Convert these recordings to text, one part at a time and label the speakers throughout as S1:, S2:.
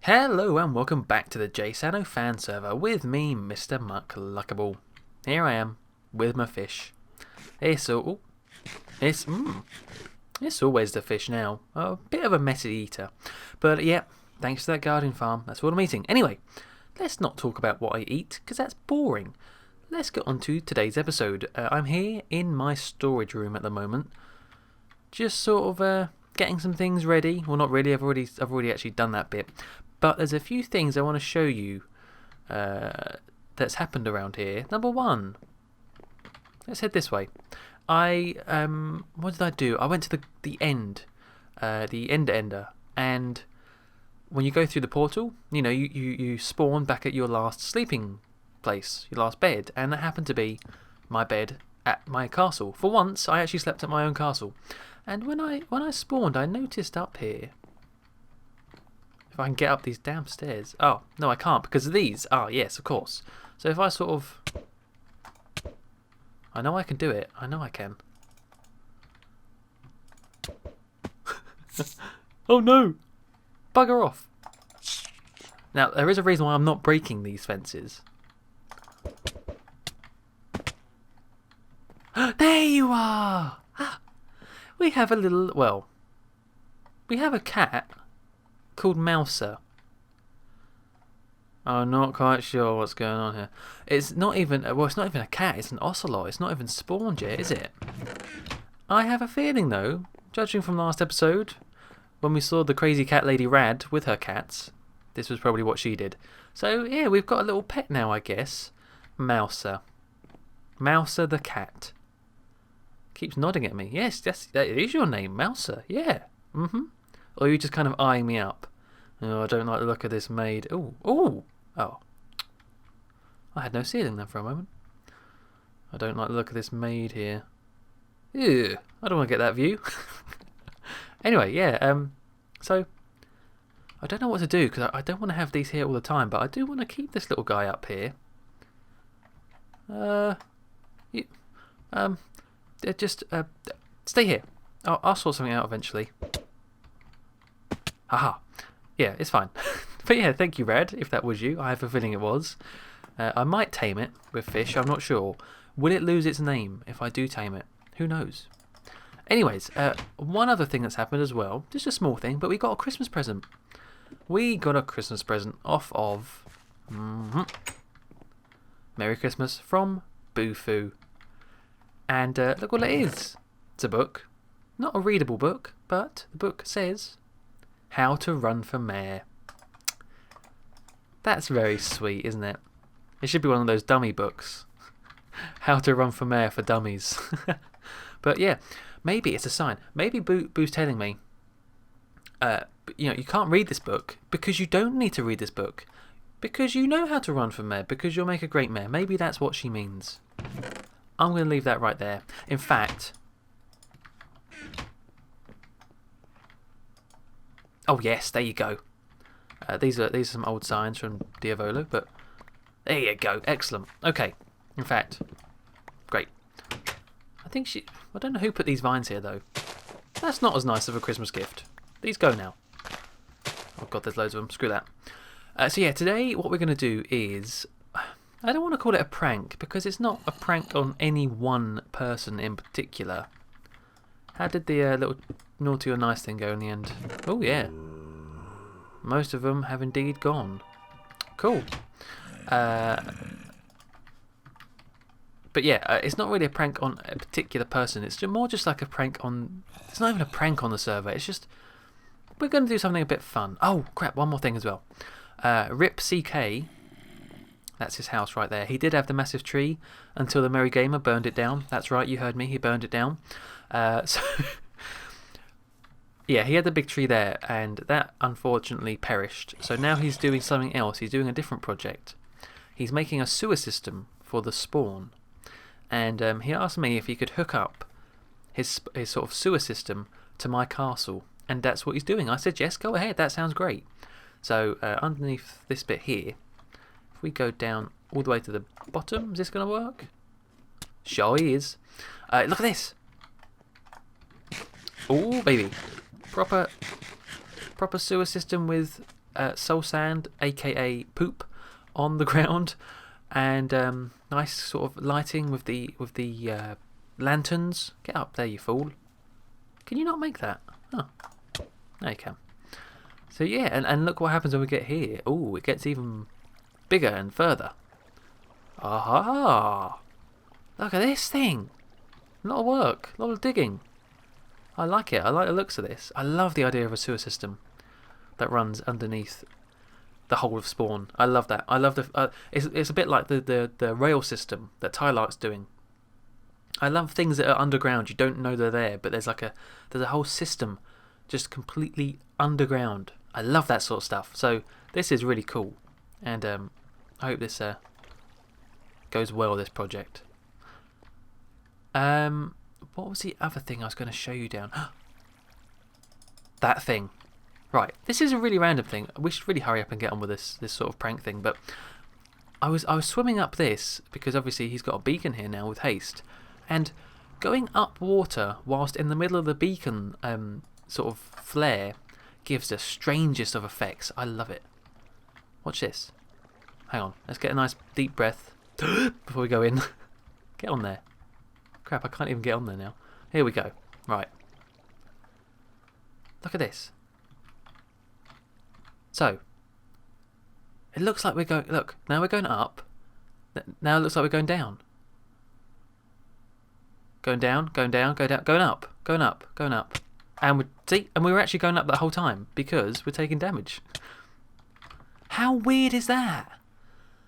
S1: Hello and welcome back to the JSano fan server with me, Mr. Muckluckable. Here I am with my fish. It's always the fish now. A bit of a messy eater, but yeah, thanks to that garden farm, that's what I'm eating. Anyway, let's not talk about what I eat because that's boring. Let's get on to today's episode. I'm here in my storage room at the moment, just sort of getting some things ready. Well, not really. I've already actually done that bit. But there's a few things I want to show you that's happened around here. Number one, let's head this way. What did I do? I went to the end, the ender, and when you go through the portal, you spawn back at your last sleeping place, your last bed, and that happened to be my bed at my castle. For once, I actually slept at my own castle, and when I spawned, I noticed up here. If I can get up these damn stairs. Oh, no, I can't because of these. Ah, yes, of course. So if I sort of... I know I can do it. I know I can. Oh, no. Bugger off. Now, there is a reason why I'm not breaking these fences. There you are. We have a little... Well, we have a cat called Mouser. I'm not quite sure what's going on here. It's not even a cat, it's an ocelot. It's not even spawned yet, is it? I have a feeling though, judging from last episode, when we saw the crazy cat lady Rad with her cats, this was probably what she did. So yeah, we've got a little pet now, I guess. Mouser. Mouser the cat. Keeps nodding at me. Yes, that is your name, Mouser. Yeah. Or are you just kind of eyeing me up? Oh, I don't like the look of this maid. Ooh, ooh, oh. I had no ceiling there for a moment. I don't like the look of this maid here. Ew, I don't want to get that view. Anyway, yeah, so I don't know what to do because I don't want to have these here all the time, but I do want to keep this little guy up here. Just stay here. I'll sort something out eventually. Haha. Yeah, it's fine. But yeah, thank you, Red, if that was you. I have a feeling it was. I might tame it with fish, I'm not sure. Will it lose its name if I do tame it? Who knows? Anyways, one other thing that's happened as well, just a small thing, but we got a Christmas present. We got a Christmas present off of... Merry Christmas from Boo-Foo. And look what it is. It's a book. Not a readable book, but the book says... How to Run for Mayor. That's very sweet, isn't it? It should be one of those dummy books. How to Run for Mayor for Dummies. But yeah, maybe it's a sign. Maybe Boo's telling me, you can't read this book because you don't need to read this book. Because you know how to run for mayor, because you'll make a great mayor. Maybe that's what she means. I'm going to leave that right there. In fact... Oh yes, there you go. These are some old signs from Diavolo, but there you go. Excellent. Okay. In fact, great. I don't know who put these vines here though. That's not as nice of a Christmas gift. These go now. Oh god, there's loads of them. Screw that. So yeah, today what we're going to do is... I don't want to call it a prank because it's not a prank on any one person in particular. How did the little naughty or nice thing go in the end? Oh yeah. Most of them have indeed gone. Cool. But yeah, it's not really a prank on a particular person. It's more just like a prank on... It's not even a prank on the server. It's just... We're going to do something a bit fun. Oh, crap. One more thing as well. Rip CK... That's his house right there. He did have the massive tree until the Merry Gamer burned it down. That's right, you heard me. He burned it down. So... Yeah, he had the big tree there, and that unfortunately perished. So now he's doing something else. He's doing a different project. He's making a sewer system for the spawn. And he asked me if he could hook up his sort of sewer system to my castle. And that's what he's doing. I said, yes, go ahead. That sounds great. So underneath this bit here, if we go down all the way to the bottom, is this going to work? Sure is. Look at this. Oh, baby. Proper sewer system with soul sand, aka poop, on the ground, and nice sort of lighting with the lanterns. Get up there, you fool! Can you not make that? Oh, there you can. So yeah, and look what happens when we get here. Oh, it gets even bigger and further. Aha! Look at this thing. A lot of work, a lot of digging. I like it. I like the looks of this. I love the idea of a sewer system that runs underneath the whole of Spawn. I love that. I love the. It's a bit like the rail system that Tylark's doing. I love things that are underground. You don't know they're there, but there's a whole system just completely underground. I love that sort of stuff. So this is really cool, and I hope this goes well. This project. What was the other thing I was going to show you down? That thing. Right, this is a really random thing. We should really hurry up and get on with this sort of prank thing. But I was swimming up this because obviously he's got a beacon here now with haste, and going up water whilst in the middle of the beacon sort of flare gives the strangest of effects. I love it. Watch this. Hang on, let's get a nice deep breath before we go in. Get on there. Crap, I can't even get on there now. Here we go. Right. Look at this. So, it looks like we're going... Look, now we're going up. Now it looks like we're going down. Going down, going down, going down, going up, going up, going up. And we were actually going up the whole time because we're taking damage. How weird is that?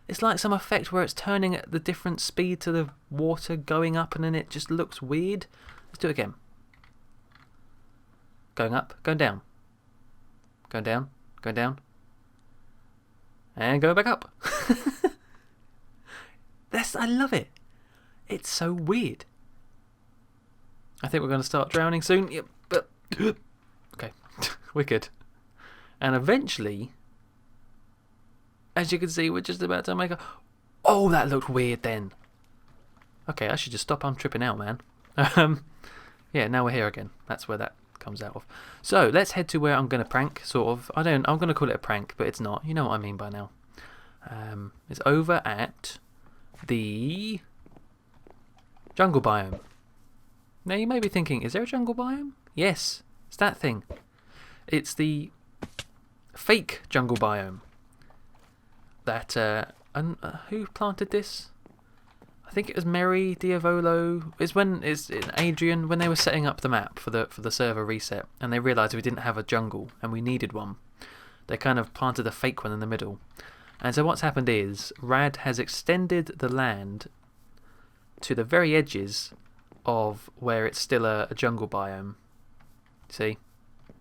S1: It's like some effect where it's turning at the different speed to the water going up, and then it just looks weird. Let's do it again. Going up, going down. Going down, going down. And going back up. I love it. It's so weird. I think we're going to start drowning soon. Yep, but okay, we're good. And eventually, as you can see, we're just about to make a... Oh, that looked weird then. Okay, I should just stop. I'm tripping out, man. Yeah, now we're here again. That's where that comes out of. So, let's head to where I'm going to prank, sort of. I'm going to call it a prank, but it's not. You know what I mean by now. It's over at the jungle biome. Now, you may be thinking, is there a jungle biome? Yes, it's that thing. It's the fake jungle biome. That who planted this? I think it was Mary Diavolo. It's Adrian when they were setting up the map for the server reset, and they realised we didn't have a jungle and we needed one. They kind of planted a fake one in the middle, and so what's happened is Rad has extended the land to the very edges of where it's still a jungle biome. See,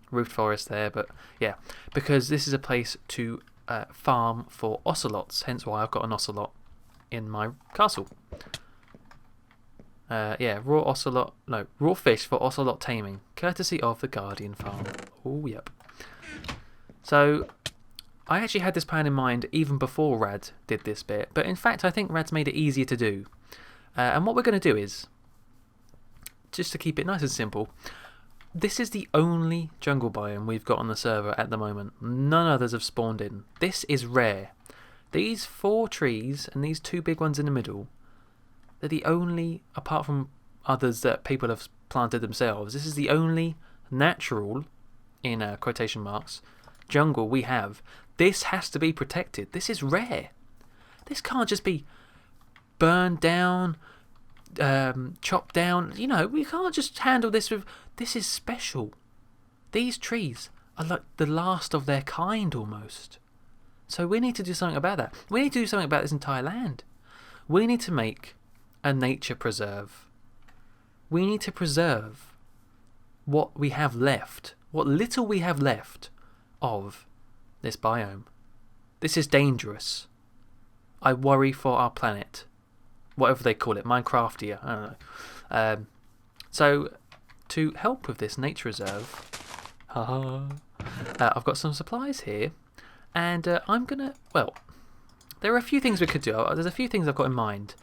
S1: roofed forest there, but yeah, because this is a place to farm for ocelots, hence why I've got an ocelot in my castle. Yeah, raw fish for ocelot taming, courtesy of the Guardian Farm. Oh, yep. So, I actually had this plan in mind even before Rad did this bit, but in fact I think Rad's made it easier to do. And what we're going to do is, just to keep it nice and simple, this is the only jungle biome we've got on the server at the moment. None others have spawned in. This is rare. These 4 trees and these 2 big ones in the middle, they're the only, apart from others that people have planted themselves, this is the only natural, in quotation marks, jungle we have. This has to be protected. This is rare. This can't just be burned down, chopped down. You know, we can't just handle this with... This is special. These trees are like the last of their kind almost. So we need to do something about that. We need to do something about this entire land. We need to make a nature preserve. We need to preserve what we have left, what little we have left of this biome. This is dangerous. I worry for our planet. Whatever they call it, Minecraftia, I don't know. So, to help with this nature reserve, I've got some supplies here, and I'm going to, well, there are a few things we could do. There's a few things I've got in mind.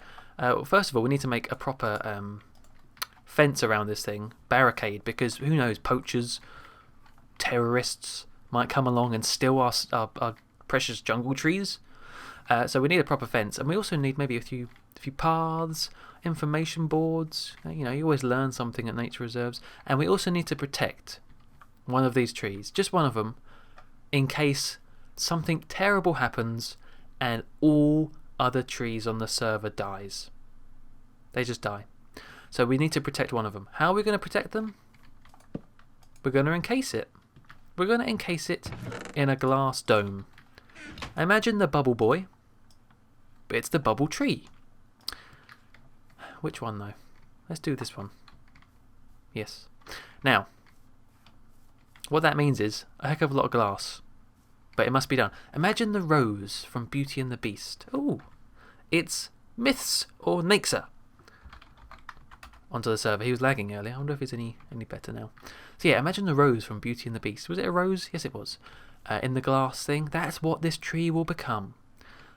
S1: First of all, we need to make a proper fence around this thing, barricade, because who knows, poachers, terrorists, might come along and steal our precious jungle trees. So we need a proper fence, and we also need maybe a few paths, information boards. You know, you always learn something at nature reserves. And we also need to protect one of these trees, just one of them, in case something terrible happens and all other trees on the server dies. They just die. So we need to protect one of them. How are we going to protect them? We're going to encase it. We're going to encase it in a glass dome. Imagine the bubble boy, but it's the bubble tree. Which one though? Let's do this one. Yes. Now, what that means is a heck of a lot of glass, but it must be done. Imagine the rose from Beauty and the Beast. Oh, it's Myths or Naxa. Onto the server. He was lagging earlier. I wonder if it's any better now. So yeah, imagine the rose from Beauty and the Beast. Was it a rose? Yes, it was. In the glass thing. That's what this tree will become.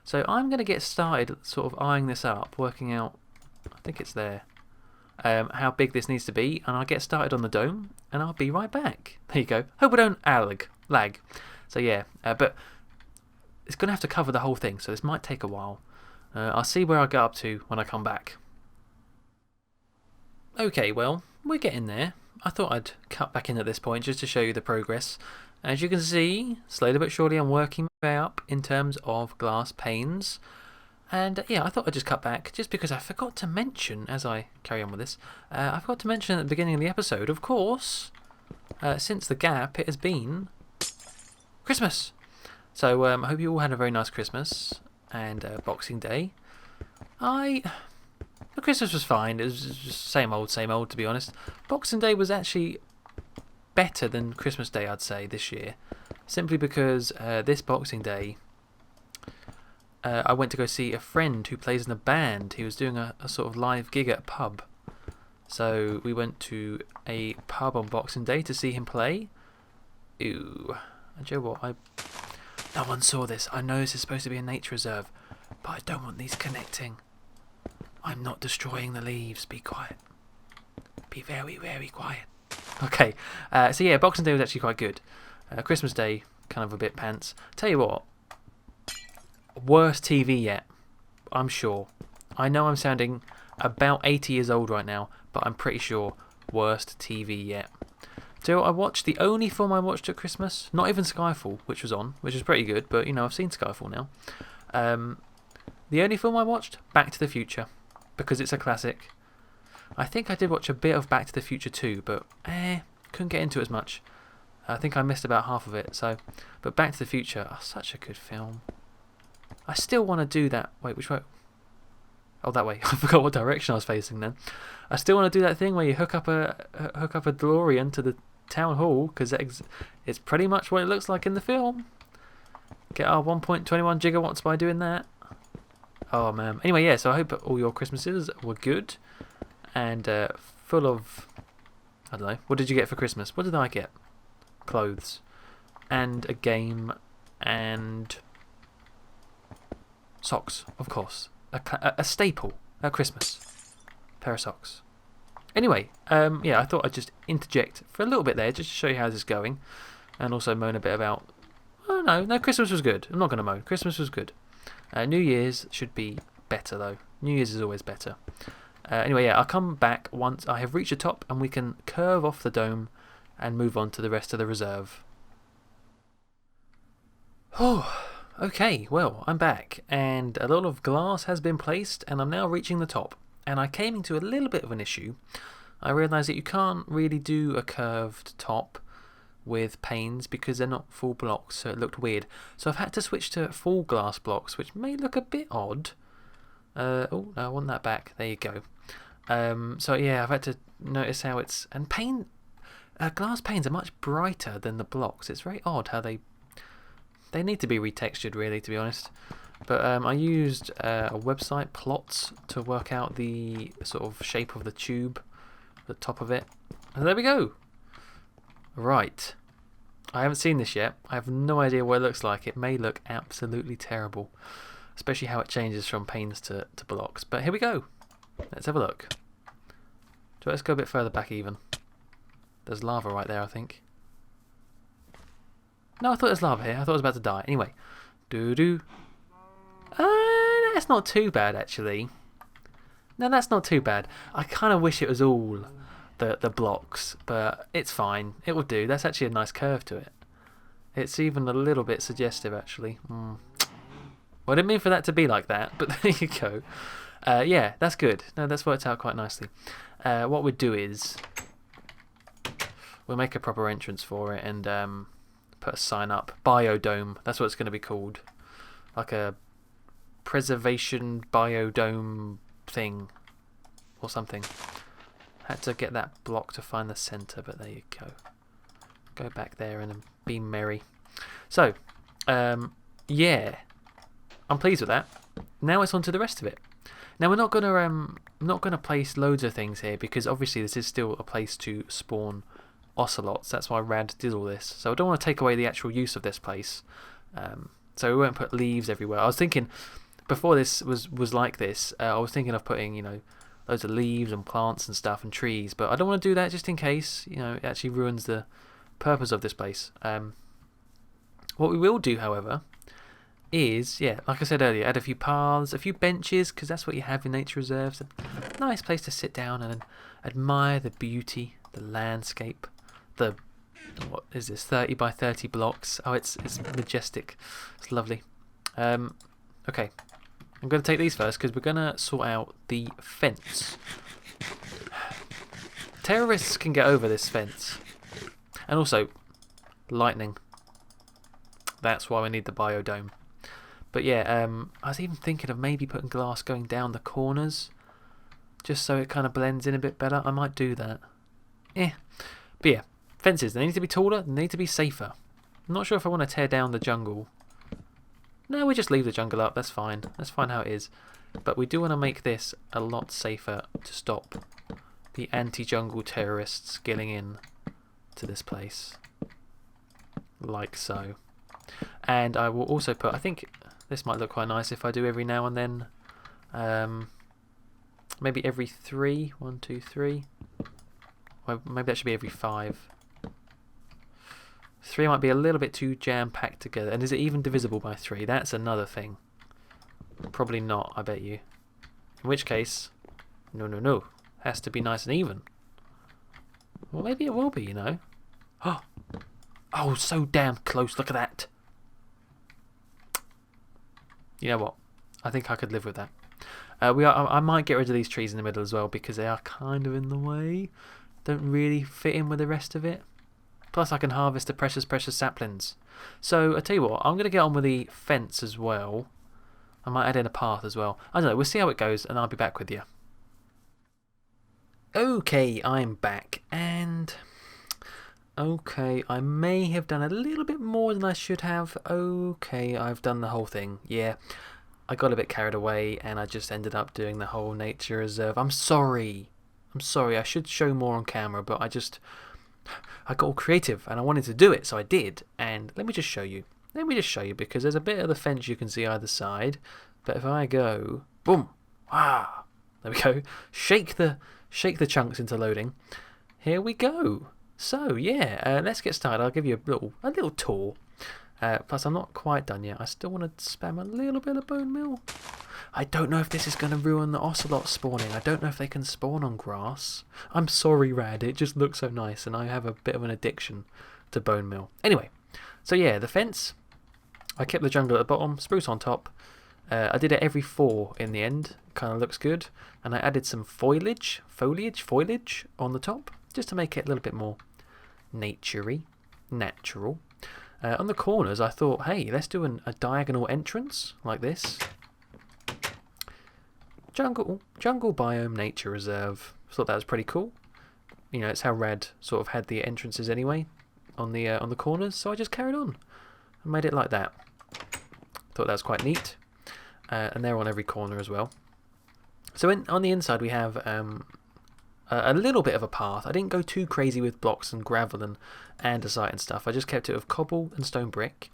S1: So I'm going to get started sort of eyeing this up, working out, I think it's there, how big this needs to be, and I'll get started on the dome, and I'll be right back. There you go. Hope I don't lag. So yeah, but it's going to have to cover the whole thing, so this might take a while. I'll see where I get up to when I come back. Okay, well, we're getting there. I thought I'd cut back in at this point just to show you the progress. As you can see, slowly but surely I'm working my way up in terms of glass panes. And yeah, I thought I'd just cut back just because I forgot to mention, as I carry on with this, I forgot to mention at the beginning of the episode, of course, since the gap, it has been Christmas. So I hope you all had a very nice Christmas and Boxing Day. The Christmas was fine. It was just same old, to be honest. Boxing Day was actually better than Christmas Day, I'd say, this year. Simply because this Boxing Day, I went to go see a friend who plays in a band. He was doing a sort of live gig at a pub. So we went to a pub on Boxing Day to see him play. Ooh. And you know what? No one saw this. I know this is supposed to be a nature reserve, but I don't want these connecting. I'm not destroying the leaves. Be quiet. Be very, very quiet. Okay. So yeah, Boxing Day was actually quite good. Christmas Day, kind of a bit pants. Tell you what. Worst TV yet. I'm sure. I know I'm sounding about 80 years old right now, but I'm pretty sure worst TV yet. So I watched the only film I watched at Christmas. Not even Skyfall, which was on, which is pretty good, but you know, I've seen Skyfall now. The only film I watched, Back to the Future, because it's a classic. I think I did watch a bit of Back to the Future 2, but couldn't get into it as much. I think I missed about half of it. So, but Back to the Future, such a good film. I still want to do that. Wait, which way? Oh, that way. I forgot what direction I was facing then. I still want to do that thing where you hook up a DeLorean to the town hall, because it's pretty much what it looks like in the film. Get our 1.21 gigawatts by doing that. Oh man. Anyway, yeah, so I hope all your Christmases were good and full of, I don't know, what did you get for Christmas? What did I get? Clothes and a game and socks, of course. A staple at Christmas. Pair of socks. Anyway, yeah, I thought I'd just interject for a little bit there just to show you how this is going, and also moan a bit about. Oh no, Christmas was good. I'm not going to moan. Christmas was good. New Year's should be better though. New Year's is always better. Anyway, yeah, I'll come back once I have reached the top and we can curve off the dome and move on to the rest of the reserve. Oh, okay, well, I'm back and a lot of glass has been placed and I'm now reaching the top. And I came into a little bit of an issue. I realised that you can't really do a curved top with panes because they're not full blocks, so it looked weird. So I've had to switch to full glass blocks, which may look a bit odd. Oh, no, I want that back. There you go. So yeah, I've had to notice how it's... And glass panes are much brighter than the blocks. It's very odd how they need to be retextured, really, to be honest. But I used a website, Plots, to work out the sort of shape of the tube, the top of it. And there we go. Right. I haven't seen this yet. I have no idea what it looks like. It may look absolutely terrible, especially how it changes from panes to blocks. But here we go. Let's have a look. So let's go a bit further back even. There's lava right there, I think. No, I thought there was lava here. I thought I was about to die. Anyway. Doo-doo. That's not too bad, actually. No, that's not too bad. I kind of wish it was all the blocks, but it's fine. It will do. That's actually a nice curve to it. It's even a little bit suggestive, actually. Well, I didn't mean for that to be like that, but there you go. Yeah, that's good. No, that's worked out quite nicely. What we'd do is we'll make a proper entrance for it and put a sign up. Biodome. That's what it's going to be called. Like a preservation biodome thing or something. Had to get that block to find the centre, but there you go. Go back there and be merry. So, yeah, I'm pleased with that. Now it's on to the rest of it. Now we're not gonna place loads of things here because obviously this is still a place to spawn ocelots. That's why Rad did all this. So I don't want to take away the actual use of this place. So we won't put leaves everywhere. I was thinking before this was like this. I was thinking of putting loads of leaves and plants and stuff and trees, but I don't want to do that just in case it actually ruins the purpose of this place. What we will do, however, is, yeah, like I said earlier, add a few paths, a few benches, because that's what you have in nature reserves. A nice place to sit down and admire the beauty, the landscape, what is this, 30 by 30 blocks. Oh, it's majestic. It's lovely. Okay, I'm going to take these first because we're going to sort out the fence. Terrorists can get over this fence. And also, lightning. That's why we need the biodome. But yeah, I was even thinking of maybe putting glass going down the corners, just so it kind of blends in a bit better. I might do that. But yeah, fences, they need to be taller, they need to be safer. I'm not sure if I want to tear down the jungle. No, we just leave the jungle up, that's fine. That's fine how it is. But we do want to make this a lot safer to stop the anti-jungle terrorists getting in to this place. Like so. And I will also put, I think this might look quite nice if I do every now and then. Maybe every 3. 1, 2, 3. Well, maybe that should be every 5. 3 might be a little bit too jam-packed together. And is it even divisible by 3? That's another thing. Probably not, I bet you. In which case, no. Has to be nice and even. Well, maybe it will be, Oh, so damn close. Look at that. You know what? I think I could live with that. I might get rid of these trees in the middle as well because they are kind of in the way. Don't really fit in with the rest of it. Plus I can harvest the precious saplings. So I tell you what, I'm going to get on with the fence as well. I might add in a path as well. I don't know, we'll see how it goes and I'll be back with you. Okay, I'm back and... Okay, I may have done a little bit more than I should have. Okay, I've done the whole thing. Yeah, I got a bit carried away and I just ended up doing the whole nature reserve. I'm sorry. I should show more on camera, but I got all creative and I wanted to do it, so I did. And let me just show you. Because there's a bit of the fence you can see either side. But if I go, boom, there we go. Shake the chunks into loading. Here we go. So yeah, let's get started. I'll give you a little tour. Plus, I'm not quite done yet. I still want to spam a little bit of bone meal. I don't know if this is going to ruin the ocelot spawning. I don't know if they can spawn on grass. I'm sorry, Rad. It just looks so nice, and I have a bit of an addiction to bone meal. Anyway, so yeah, the fence. I kept the jungle at the bottom, spruce on top. I did it every 4 in the end. Kind of looks good. And I added some foliage on the top, just to make it a little bit more naturey, natural. On the corners, I thought, hey, let's do a diagonal entrance like this. Jungle biome nature reserve. Thought that was pretty cool. It's how Rad sort of had the entrances anyway on the corners. So I just carried on and made it like that. Thought that was quite neat. And they're on every corner as well. So on the inside we have a little bit of a path. I didn't go too crazy with blocks and gravel and andesite and stuff. I just kept it with cobble and stone brick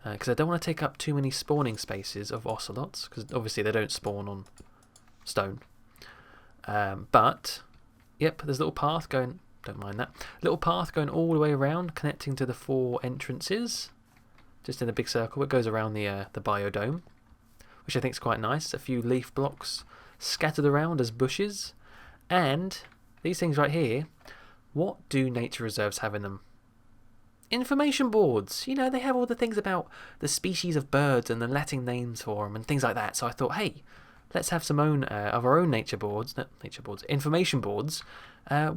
S1: because I don't want to take up too many spawning spaces of ocelots because obviously they don't spawn on stone. But yep, there's a little path going. Don't mind that. Little path going all the way around, connecting to the 4 entrances. just in a big circle. It goes around the biodome, which I think is quite nice. A few leaf blocks scattered around as bushes. And these things right here, what do nature reserves have in them? Information boards. You know, they have all the things about the species of birds and the Latin names for them and things like that. So I thought, hey, let's have some of our own information boards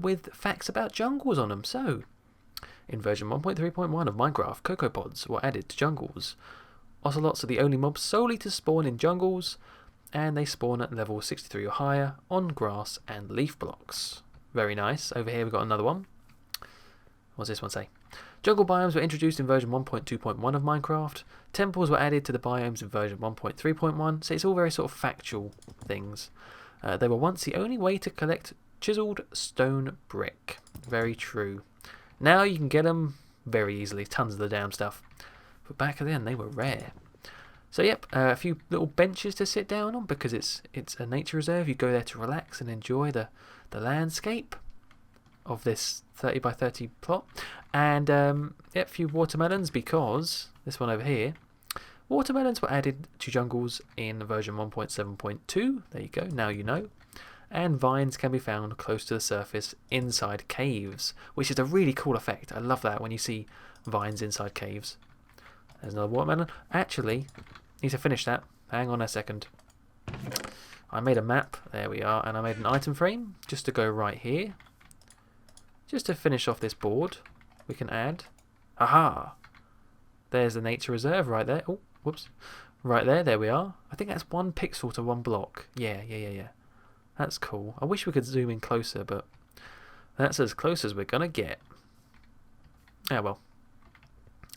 S1: with facts about jungles on them. So, in version 1.3.1 of Minecraft, cocopods were added to jungles. Ocelots are the only mobs solely to spawn in jungles, and they spawn at level 63 or higher on grass and leaf blocks. Very nice. Over here we've got another one. What's this one say? Jungle biomes were introduced in version 1.2.1 of Minecraft. Temples were added to the biomes in version 1.3.1, so it's all very sort of factual things. They were once the only way to collect chiseled stone brick. Very true. Now you can get them very easily, tons of the damn stuff. But back then they were rare. So yep, a few little benches to sit down on because it's a nature reserve. You go there to relax and enjoy the landscape of this 30 by 30 plot. And yep, a few watermelons because this one over here, watermelons were added to jungles in version 1.7.2. There you go, now you know. And vines can be found close to the surface inside caves, which is a really cool effect. I love that when you see vines inside caves. There's another watermelon. Actually, need to finish that. Hang on a second. I made a map. There we are. And I made an item frame just to go right here. Just to finish off this board, we can add. Aha! There's the nature reserve right there. Oh, whoops. Right there. There we are. I think that's 1 pixel to 1 block. Yeah. That's cool. I wish we could zoom in closer, but that's as close as we're going to get. Ah, well.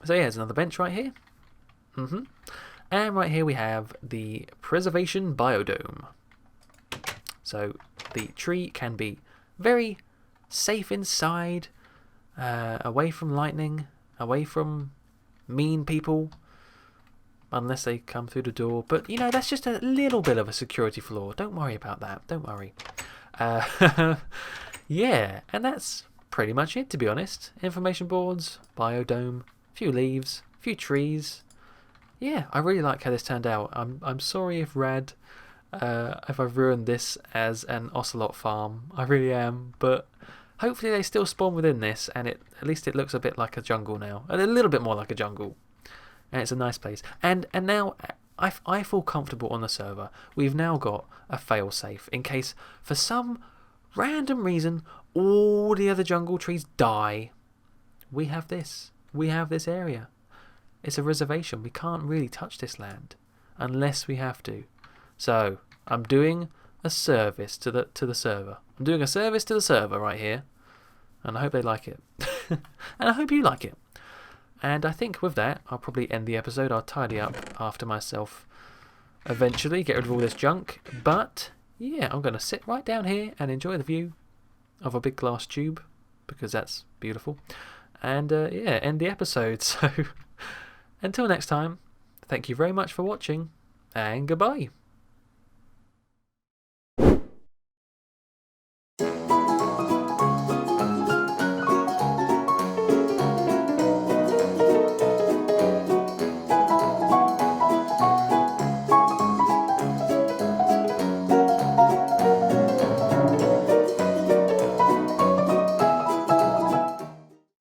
S1: So yeah, there's another bench right here. And right here we have the Reservation biodome. So the tree can be very safe inside, away from lightning, away from mean people, unless they come through the door. But, you know, that's just a little bit of a security flaw. Don't worry about that. Don't worry. Yeah, and that's pretty much it, to be honest. Information boards, biodome, few leaves, few trees. Yeah, I really like how this turned out. I'm sorry if I've ruined this as an ocelot farm. I really am, but hopefully they still spawn within this, and at least it looks a bit like a jungle now, and a little bit more like a jungle. And it's a nice place. And now I feel comfortable on the server. We've now got a failsafe in case for some random reason all the other jungle trees die. We have this. We have this area. It's a reservation. We can't really touch this land unless we have to. So I'm doing a service to the server. I'm doing a service to the server right here, and I hope they like it. And I hope you like it. And I think with that, I'll probably end the episode. I'll tidy up after myself eventually, get rid of all this junk. But yeah, I'm going to sit right down here and enjoy the view of a big glass tube because that's beautiful. And yeah, end the episode. So until next time, thank you very much for watching and goodbye.